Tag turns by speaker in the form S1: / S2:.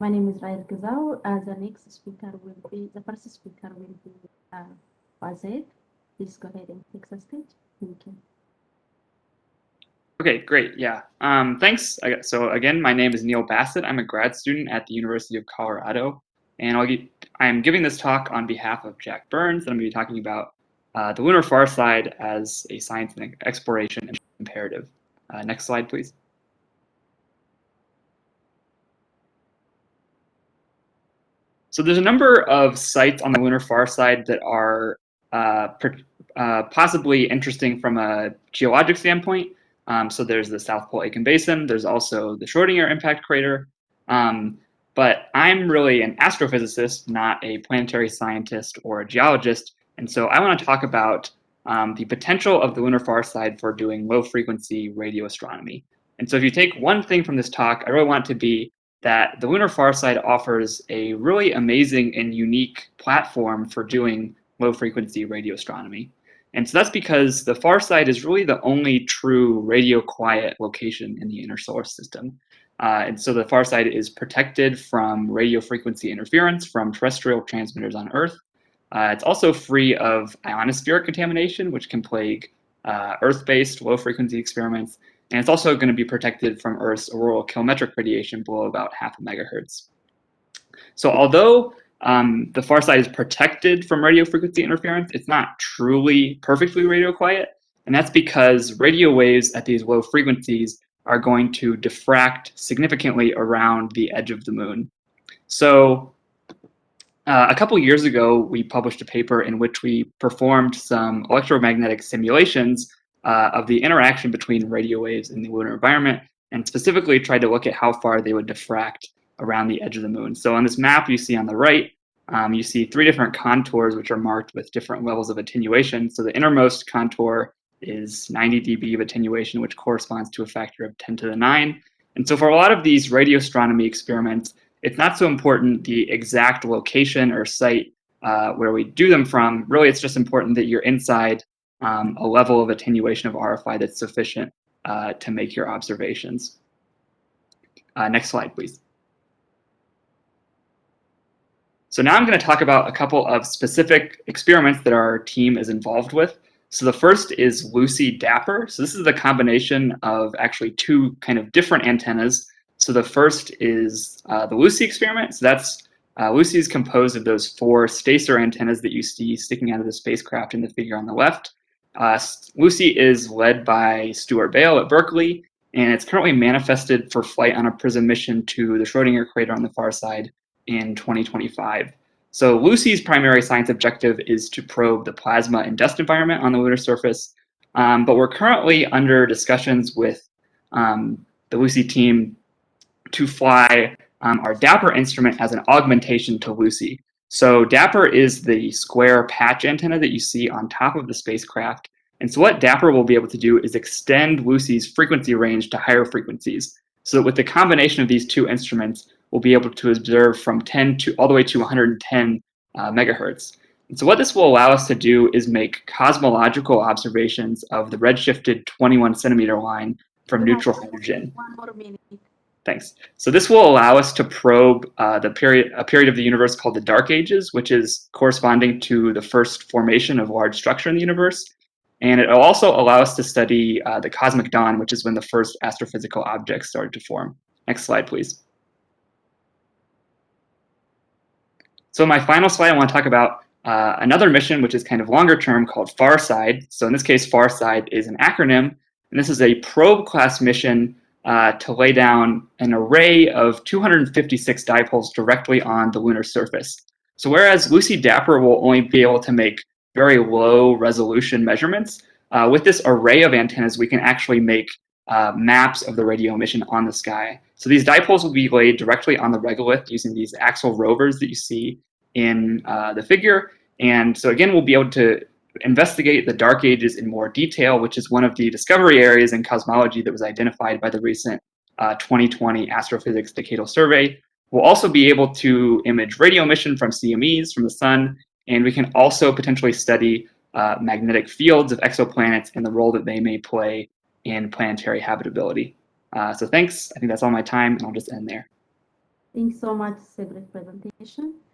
S1: My name is Raed Gazal. The next speaker will be, the first speaker will be Bassett. Please go ahead and take the stage. Thank you.
S2: Okay, great. Yeah. Thanks. So again, my name is Neil Bassett. I'm a grad student at the University of Colorado, and I'm giving this talk on behalf of Jack Burns, and I'm going to be talking about the lunar farside as a science and exploration imperative. Next slide, please. So there's a number of sites on the lunar farside that are possibly interesting from a geologic standpoint. So there's the South Pole Aitken Basin. There's also the Schrodinger impact crater. But I'm really an astrophysicist, not a planetary scientist or a geologist. And so I want to talk about the potential of the lunar farside for doing low-frequency radio astronomy. And so if you take one thing from this talk, I really want it to be that the lunar farside offers a really amazing and unique platform for doing low-frequency radio astronomy. And so that's because the farside is really the only true radio quiet location in the inner solar system. And so the farside is protected from radio frequency interference from terrestrial transmitters on Earth. It's also free of ionospheric contamination, which can plague Earth-based low-frequency experiments. And it's also going to be protected from Earth's auroral kilometric radiation below about 0.5 megahertz. So although the farside is protected from radio frequency interference, it's not truly perfectly radio quiet. And that's because radio waves at these low frequencies are going to diffract significantly around the edge of the moon. So a couple years ago, we published a paper in which we performed some electromagnetic simulations of the interaction between radio waves in the lunar environment, and specifically tried to look at how far they would diffract around the edge of the moon. So on this map you see on the right, you see 3 different contours which are marked with different levels of attenuation. So the innermost contour is 90 dB of attenuation, which corresponds to a factor of 10 to the 9. And so for a lot of these radio astronomy experiments, it's not so important the exact location or site where we do them from. Really, it's just important that you're inside a level of attenuation of RFI that's sufficient to make your observations. Next slide, please. So now I'm going to talk about a couple of specific experiments that our team is involved with. So the first is Lucy-Dapper. So this is the combination of actually 2 kind of different antennas. So the first is the Lucy experiment. So that's Lucy is composed of those 4 stacer antennas that you see sticking out of the spacecraft in the figure on the left. Lucy is led by Stuart Bale at Berkeley, and it's currently manifested for flight on a PRISM mission to the Schrodinger crater on the far side in 2025. So Lucy's primary science objective is to probe the plasma and dust environment on the lunar surface, but we're currently under discussions with the Lucy team to fly our Dapper instrument as an augmentation to Lucy. So Dapper is the square patch antenna that you see on top of the spacecraft. And so what Dapper will be able to do is extend Lucy's frequency range to higher frequencies. So that with the combination of these 2 instruments, we'll be able to observe from 10 to all the way to 110 megahertz. And so what this will allow us to do is make cosmological observations of the redshifted 21 centimeter line from neutral hydrogen.
S1: 1 more minute.
S2: Thanks. So this will allow us to probe a period of the universe called the Dark Ages, which is corresponding to the first formation of large structure in the universe. And it will also allow us to study the cosmic dawn, which is when the first astrophysical objects started to form. Next slide, please. So my final slide, I want to talk about another mission, which is kind of longer term, called Farside. So in this case, Farside is an acronym, and this is a probe class mission to lay down an array of 256 dipoles directly on the lunar surface. So whereas Lucy-Dapper will only be able to make very low resolution measurements, with this array of antennas, we can actually make maps of the radio emission on the sky. So these dipoles will be laid directly on the regolith using these axial rovers that you see in the figure. And so again, we'll be able to investigate the Dark Ages in more detail, which is one of the discovery areas in cosmology that was identified by the recent 2020 Astrophysics Decadal Survey. We'll also be able to image radio emission from CMEs from the sun, and we can also potentially study magnetic fields of exoplanets and the role that they may play in planetary habitability. So thanks. I think that's all my time, and I'll just end there.
S1: Thanks so much. It's a great presentation.